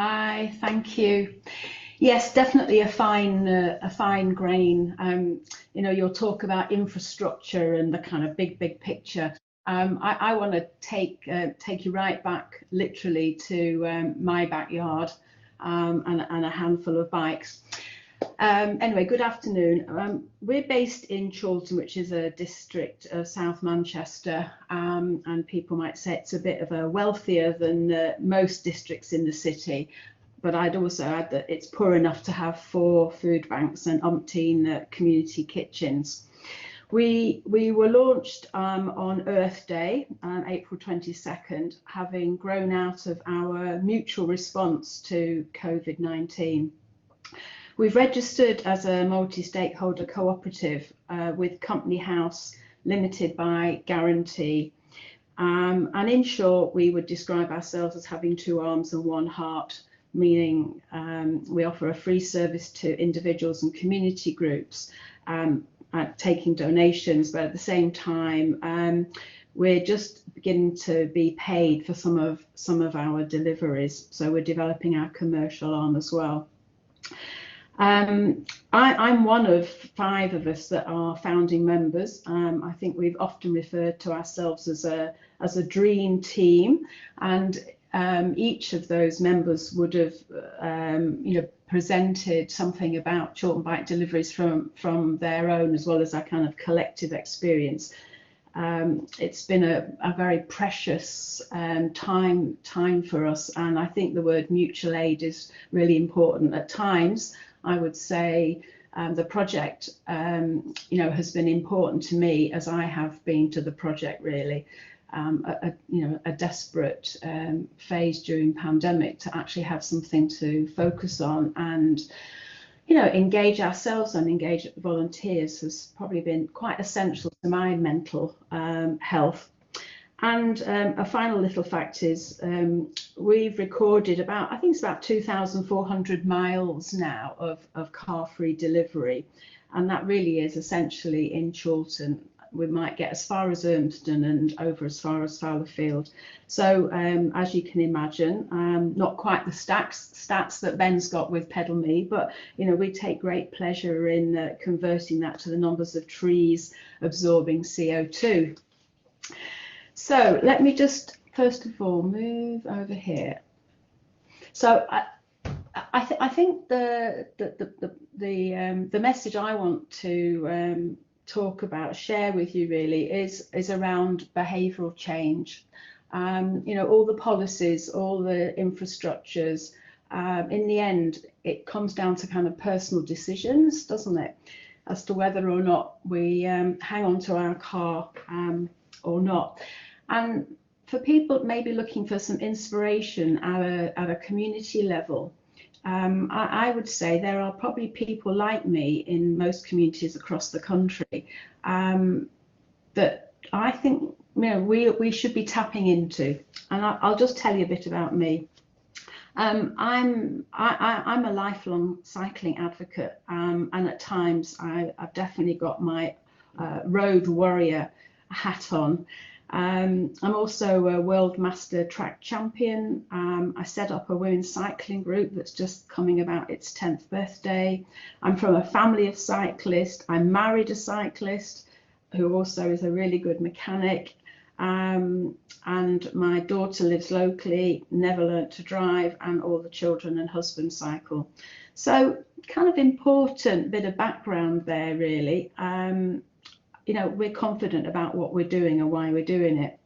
Hi, thank you. Yes, definitely a fine grain. You'll talk about infrastructure and the kind of big picture. I want to take you right back, literally, to my backyard and a handful of bikes. Anyway, good afternoon. We're based in Chorlton, which is a district of South Manchester, and people might say it's a bit of a wealthier than most districts in the city. But I'd also add that it's poor enough to have 4 food banks and umpteen community kitchens. We were launched on Earth Day, April 22nd, having grown out of our mutual response to COVID-19. We've registered as a multi-stakeholder cooperative with Company House limited by guarantee. And in short, we would describe ourselves as having 2 arms and 1 heart, meaning we offer a free service to individuals and community groups taking donations, but at the same time, we're just beginning to be paid for some of our deliveries. So we're developing our commercial arm as well. I'm one of 5 of us that are founding members. I think we've often referred to ourselves as a dream team, and each of those members would have presented something about Chorlton Bike Deliveries from their own, as well as our kind of collective experience. It's been a very precious time for us, and I think the word mutual aid is really important. At times, I would say the project, has been important to me, as I have been to the project, really. A desperate phase during pandemic to actually have something to focus on and engage ourselves and engage volunteers has probably been quite essential to my mental health. And a final little fact is we've recorded I think it's about 2,400 miles now of car-free delivery, and that really is essentially in Chorlton. We might get as far as Urmston and over as far as Fowlerfield. So as you can imagine, not quite the stats that Ben's got with Pedal Me, but we take great pleasure in converting that to the numbers of trees absorbing CO2. So let me just first of all move over here. So I think the message I want to share with you really is around behavioural change. All the policies, all the infrastructures, in the end, it comes down to kind of personal decisions, doesn't it? As to whether or not we hang on to our car or not. And for people maybe looking for some inspiration at a community level, I would say there are probably people like me in most communities across the country that I think we should be tapping into. And I'll just tell you a bit about me. I'm a lifelong cycling advocate, and at times I've definitely got my road warrior hat on. I'm also a World Master Track Champion. I set up a women's cycling group that's just coming about its 10th birthday. I'm from a family of cyclists. I married a cyclist who also is a really good mechanic. And my daughter lives locally, never learnt to drive, and all the children and husband cycle. So kind of important bit of background there, really. We're confident about what we're doing and why we're doing it.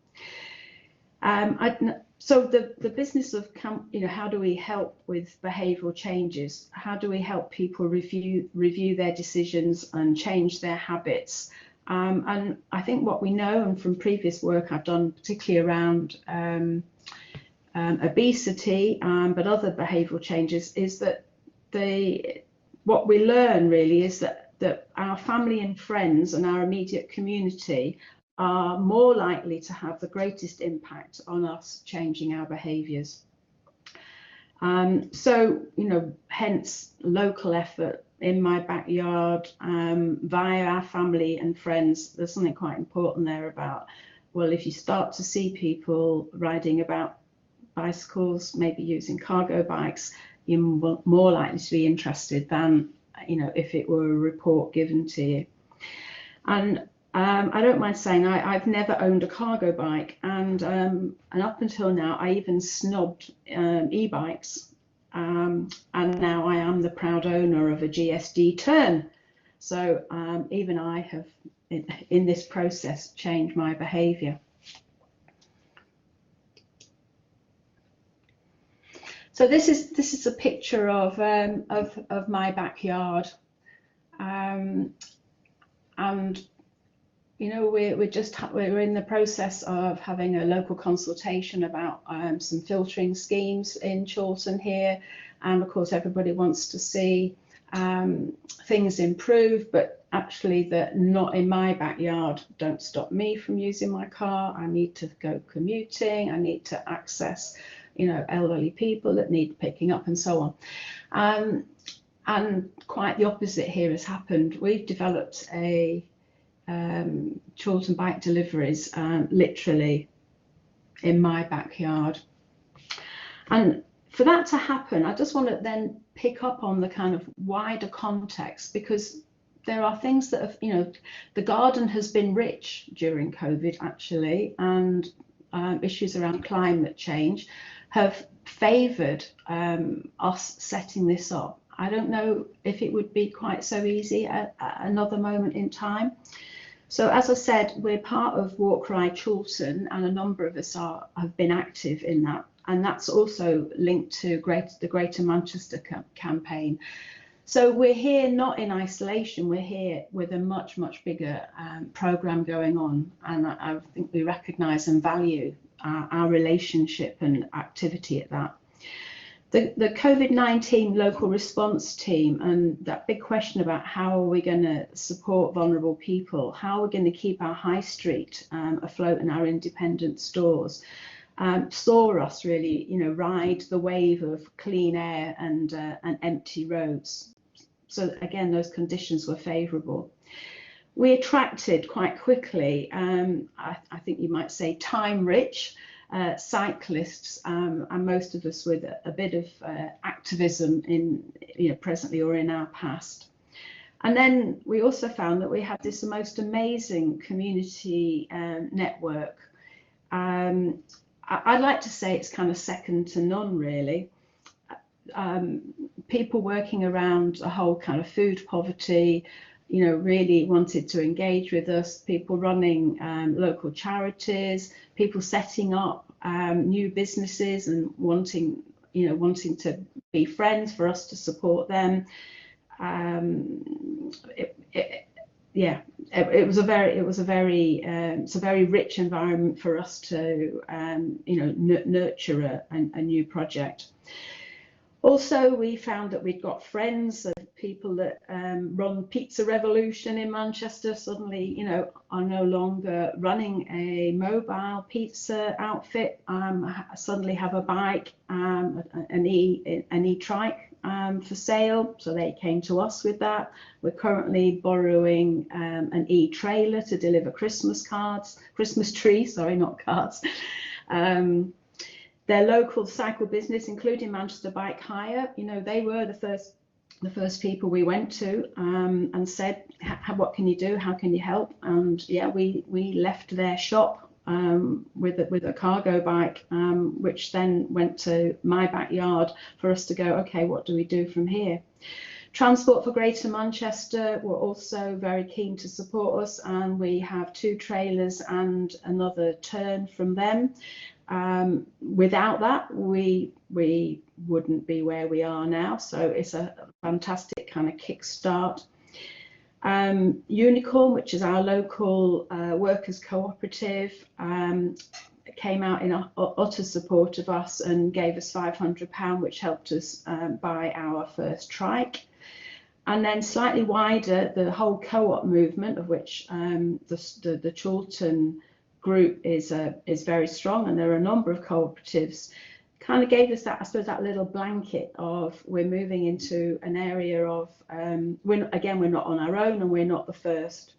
So the business of, how do we help with behavioural changes? How do we help people review their decisions and change their habits? And I think what we know, and from previous work I've done, particularly around obesity, but other behavioural changes, is that what we learn really is that our family and friends and our immediate community are more likely to have the greatest impact on us changing our behaviours. So, hence local effort in my backyard via our family and friends. There's something quite important there about, well, if you start to see people riding about bicycles, maybe using cargo bikes, you're more likely to be interested than, you know, if it were a report given to you. And I don't mind saying I've never owned a cargo bike, and up until now I even snubbed e-bikes, and now I am the proud owner of a GSD Turn. So even I have, in this process, changed my behaviour. So this is a picture of my backyard, and you know, we're in the process of having a local consultation about some filtering schemes in Chorlton here, and of course everybody wants to see things improve, but actually that not in my backyard don't stop me from using my car. I need to go commuting, I need to access, you know, elderly people that need picking up and so on. And quite the opposite here has happened. We've developed a Chorlton bike deliveries literally in my backyard. And for that to happen, I just want to then pick up on the kind of wider context, because there are things that have, you know, the garden has been rich during COVID actually, and issues around climate change have favoured us setting this up. I don't know if it would be quite so easy at another moment in time. So as I said, we're part of Walk Ride Chorlton, and a number of us have been active in that, and that's also linked to the Greater Manchester campaign. So we're here not in isolation, we're here with a much bigger programme going on, and I think we recognise and value our relationship and activity at that. The COVID-19 local response team, and that big question about how are we going to support vulnerable people, how are we going to keep our high street afloat and our independent stores, saw us really, you know, ride the wave of clean air and empty roads. So again, those conditions were favourable. We attracted quite quickly, I think you might say time-rich, cyclists, and most of us with a bit of activism in, you know, presently or in our past. And then we also found that we had this most amazing community network. I'd like to say it's kind of second to none, really. People working around a whole kind of food poverty, you know, really wanted to engage with us, people running local charities, people setting up new businesses and wanting to be friends for us to support them. It's a very rich environment for us to you know, nurture a new project. Also, we found that we'd got friends of people that run Pizza Revolution in Manchester suddenly, you know, are no longer running a mobile pizza outfit, suddenly have a bike, an e-trike for sale. So they came to us with that. We're currently borrowing an e-trailer to deliver Christmas trees, sorry, not cards. Their local cycle business, including Manchester Bike Hire, you know, they were the first people we went to and said, what can you do? How can you help? And yeah, we left their shop with a cargo bike, which then went to my backyard for us to go, okay, what do we do from here? Transport for Greater Manchester were also very keen to support us, and we have 2 trailers and another turn from them. Without that, we wouldn't be where we are now, so it's a fantastic kind of kickstart. Unicorn, which is our local workers cooperative, came out in utter support of us and gave us £500, which helped us buy our first trike. And then slightly wider, the whole co-op movement, of which the Chorlton group is very strong, and there are a number of cooperatives, kind of gave us that, I suppose, that little blanket of we're moving into an area of we're not on our own and we're not the first.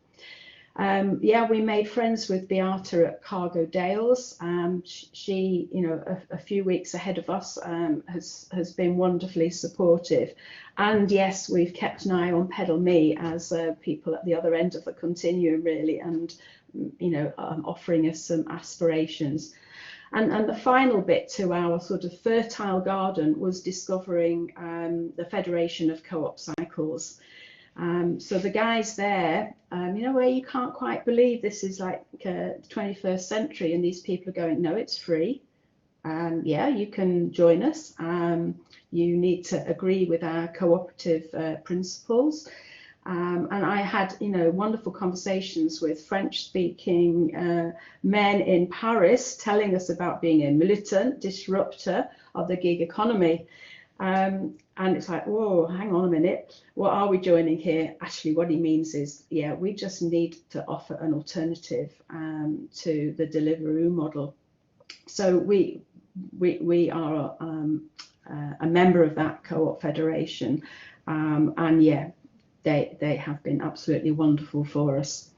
Yeah, we made friends with Beata at Cargo Dales. She, you know, a few weeks ahead of us, has been wonderfully supportive. And yes, we've kept an eye on Pedal Me as people at the other end of the continuum, really, and you know, offering us some aspirations. And the final bit to our sort of fertile garden was discovering the Federation of Co-op Cycles. So the guys there, you know, where you can't quite believe this is like the 21st century, and these people are going, no, it's free. Yeah, you can join us. You need to agree with our cooperative principles. And I had, you know, wonderful conversations with French-speaking men in Paris telling us about being a militant disruptor of the gig economy. And it's like, whoa, hang on a minute, what are we joining here? Actually, what he means is, yeah, we just need to offer an alternative to the Deliveroo model. So we are a member of that co-op federation, and yeah, they have been absolutely wonderful for us.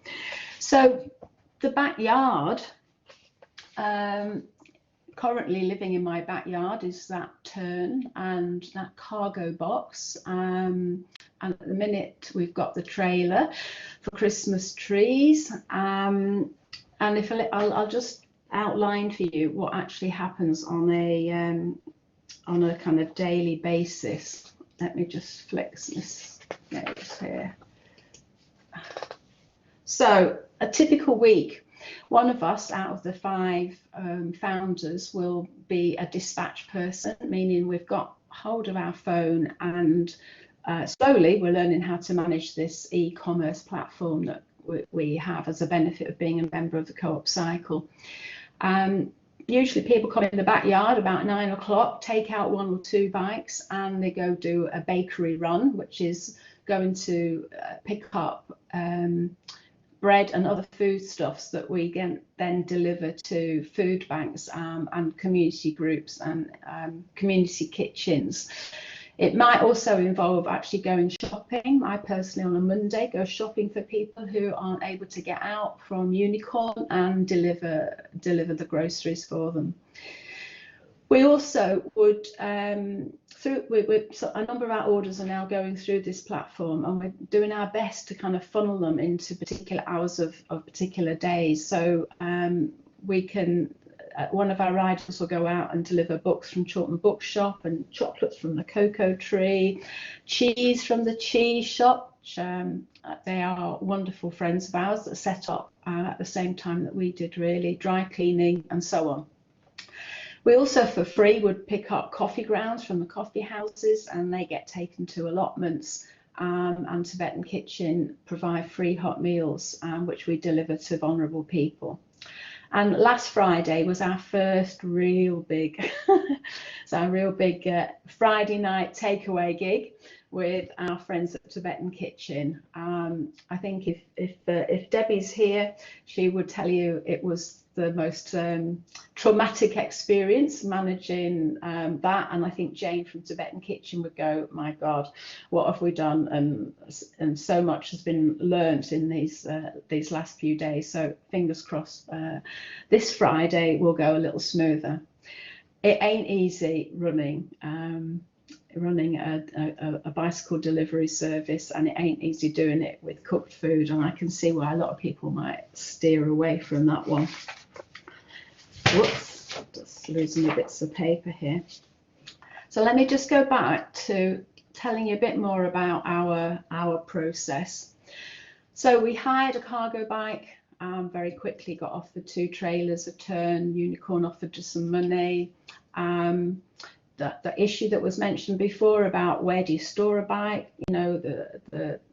So the backyard, currently living in my backyard is that turn and that cargo box, and at the minute we've got the trailer for Christmas trees, and if I'll just outline for you what actually happens on a kind of daily basis. Let me just flex this here. So a typical week, one of us out of the 5 founders will be a dispatch person, meaning we've got hold of our phone, and slowly we're learning how to manage this e-commerce platform that we have as a benefit of being a member of the Co-op Cycle. Usually people come in the backyard about 9 o'clock, take out 1 or 2 bikes, and they go do a bakery run, which is going to pick up bread and other foodstuffs that we then deliver to food banks and community groups and community kitchens. It might also involve actually going shopping. I personally on a Monday go shopping for people who aren't able to get out from Unicorn and deliver the groceries for them. We also would, so a number of our orders are now going through this platform, and we're doing our best to kind of funnel them into particular hours of particular days. So we can, one of our riders will go out and deliver books from Chorlton Bookshop, and chocolates from the Cocoa Tree, cheese from the Cheese Shop. They are wonderful friends of ours that set up at the same time that we did, really, dry cleaning and so on. We also, for free, would pick up coffee grounds from the coffee houses, and they get taken to allotments, and Tibetan Kitchen provide free hot meals, which we deliver to vulnerable people. And last Friday was our first real big, Friday night takeaway gig with our friends at Tibetan Kitchen. I think if Debbie's here, she would tell you it was the most traumatic experience managing that, and I think Jane from Tibetan Kitchen would go, my God, what have we done? And so much has been learnt in these last few days. So fingers crossed, this Friday will go a little smoother. It ain't easy running a bicycle delivery service, and it ain't easy doing it with cooked food, and I can see why a lot of people might steer away from that one. Whoops, just losing the bits of paper here. So let me just go back to telling you a bit more about our process. So we hired a cargo bike, very quickly got offered 2 trailers a turn. Unicorn offered us some money. The issue that was mentioned before about where do you store a bike, you know,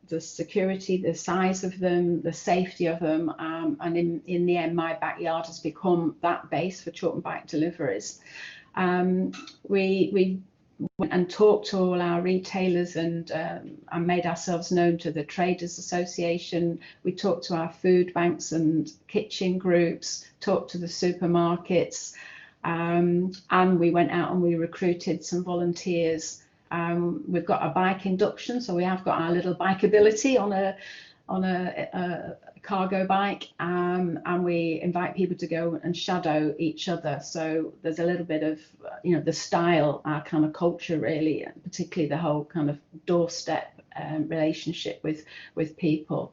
the security, the size of them, the safety of them, and in the end, my backyard has become that base for Chorlton Bike Deliveries. We went and talked to all our retailers and made ourselves known to the Traders Association. We talked to our food banks and kitchen groups, talked to the supermarkets, and we went out and we recruited some volunteers. We've got a bike induction, so we have got our little bike ability on a cargo bike, and we invite people to go and shadow each other. So there's a little bit of, the style, our kind of culture really, particularly the whole kind of doorstep relationship with people.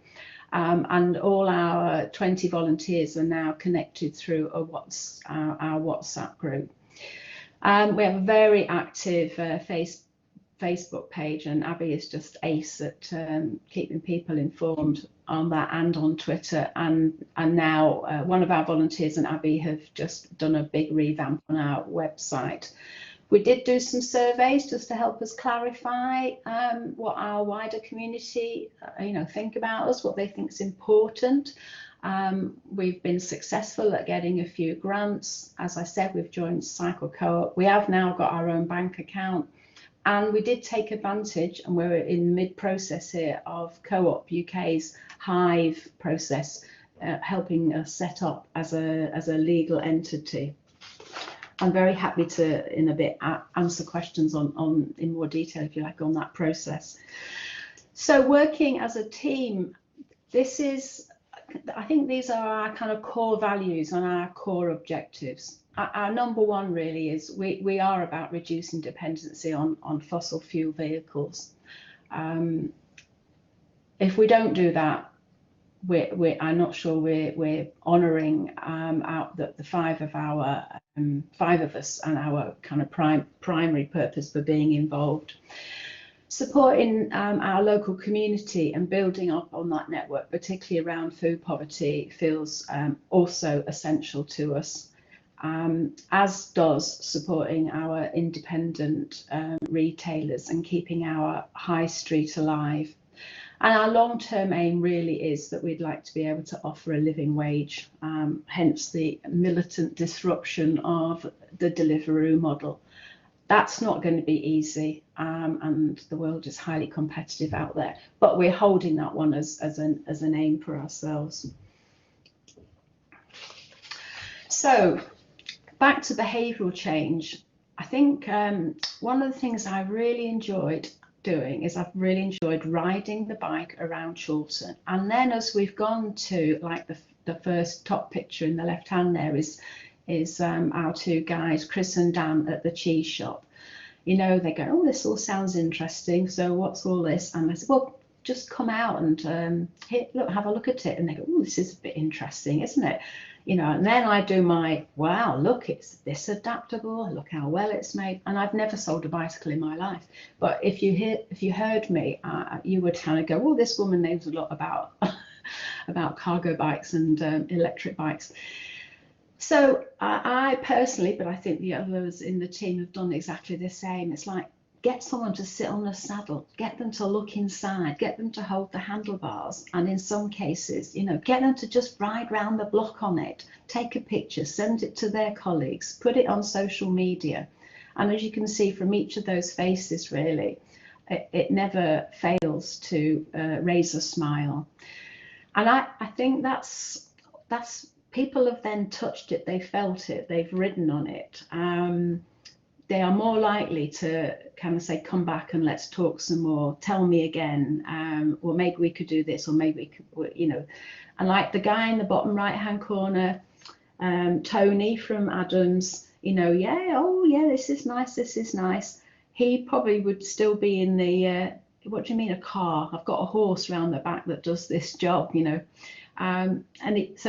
And all our 20 volunteers are now connected through our WhatsApp group. We have a very active Facebook page, and Abby is just ace at keeping people informed on that, and on Twitter. And now one of our volunteers and Abby have just done a big revamp on our website. We did do some surveys just to help us clarify what our wider community, think about us, what they think is important. We've been successful at getting a few grants. As I said, we've joined Cycle Co-op. We have now got our own bank account, and we did take advantage, and we're in mid-process here, of Co-op UK's Hive process, helping us set up as a legal entity. I'm very happy to, in a bit, answer questions on in more detail, if you like, on that process. So working as a team, I think these are our kind of core values and our core objectives. Our number one really is we are about reducing dependency on fossil fuel vehicles. If we don't do that, I'm not sure we're honouring the five of us and our kind of primary purpose for being involved. Supporting our local community and building up on that network, particularly around food poverty, feels also essential to us, as does supporting our independent retailers and keeping our high street alive. And our long-term aim really is that we'd like to be able to offer a living wage, hence the militant disruption of the Deliveroo model. That's not going to be easy, and the world is highly competitive out there, but we're holding that one as an aim for ourselves. So back to behavioural change. I think one of the things I really enjoyed doing is I've really enjoyed riding the bike around Chorlton, and then as we've gone to, like, the first top picture in the left hand there is our two guys, Chris and Dan, at the cheese shop. They go, oh, this all sounds interesting, so what's all this? And I said, well, just come out and have a look at it. And they go, oh, this is a bit interesting, isn't it? And then I do my, wow, look, it's this adaptable, look how well it's made. And I've never sold a bicycle in my life, but if you heard me, you would kind of go, oh, this woman knows a lot about about cargo bikes and electric bikes. So I personally, but I think the others in the team have done exactly the same. It's like, get someone to sit on a saddle, get them to look inside, get them to hold the handlebars, and in some cases, get them to just ride round the block on it, take a picture, send it to their colleagues, put it on social media. And as you can see from each of those faces, really, it never fails to raise a smile. And I think that's people have then touched it, they felt it, they've ridden on it. They are more likely to kind of say, come back and let's talk some more, tell me again, or maybe we could do this, or maybe we could, And like the guy in the bottom right hand corner, Tony from Adams, this is nice. He probably would still be in the, what do you mean a car? I've got a horse around the back that does this job, so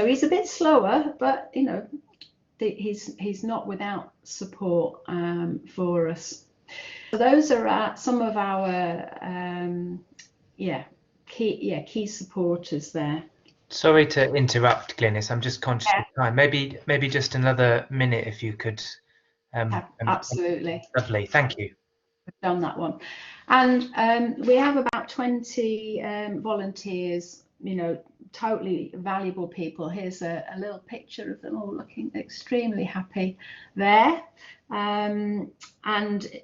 he's a bit slower, but he's not without support for us. So those are some of our key supporters there. Sorry to interrupt, Glynis. I'm just conscious of time. Maybe just another minute if you could. Absolutely. Lovely. Thank you. We've done that one, and we have about 20 volunteers. Totally valuable people. Here's a little picture of them all looking extremely happy there. And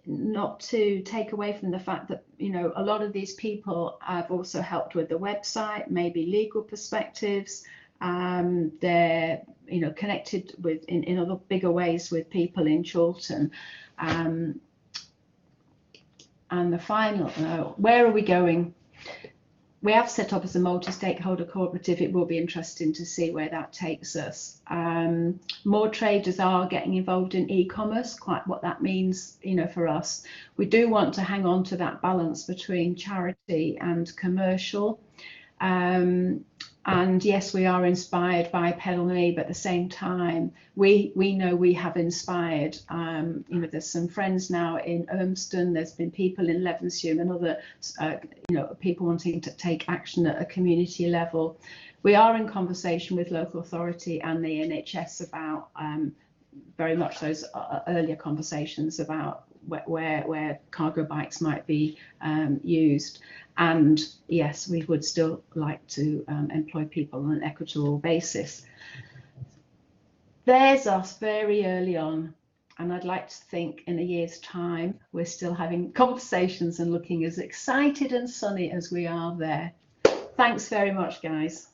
not to take away from the fact that, a lot of these people have also helped with the website, maybe legal perspectives. They're, connected with in other bigger ways with people in Chorlton. And the final, where are we going? we have set up as a multi-stakeholder cooperative. It will be interesting to see where that takes us. More traders are getting involved in e-commerce, quite what that means, you know, for us. We do want to hang on to that balance between charity and commercial. And yes, we are inspired by Pedal Me, but at the same time, we know we have inspired. You know, there's some friends now in Urmston. There's been people in Levenshulme and other, you know, people wanting to take action at a community level. We are in conversation with local authority and the NHS about very much those earlier conversations about where cargo bikes might be used. And yes, we would still like to employ people on an equitable basis. There's us very early on, and I'd like to think in a year's time we're still having conversations and looking as excited and sunny as we are there. Thanks very much, guys.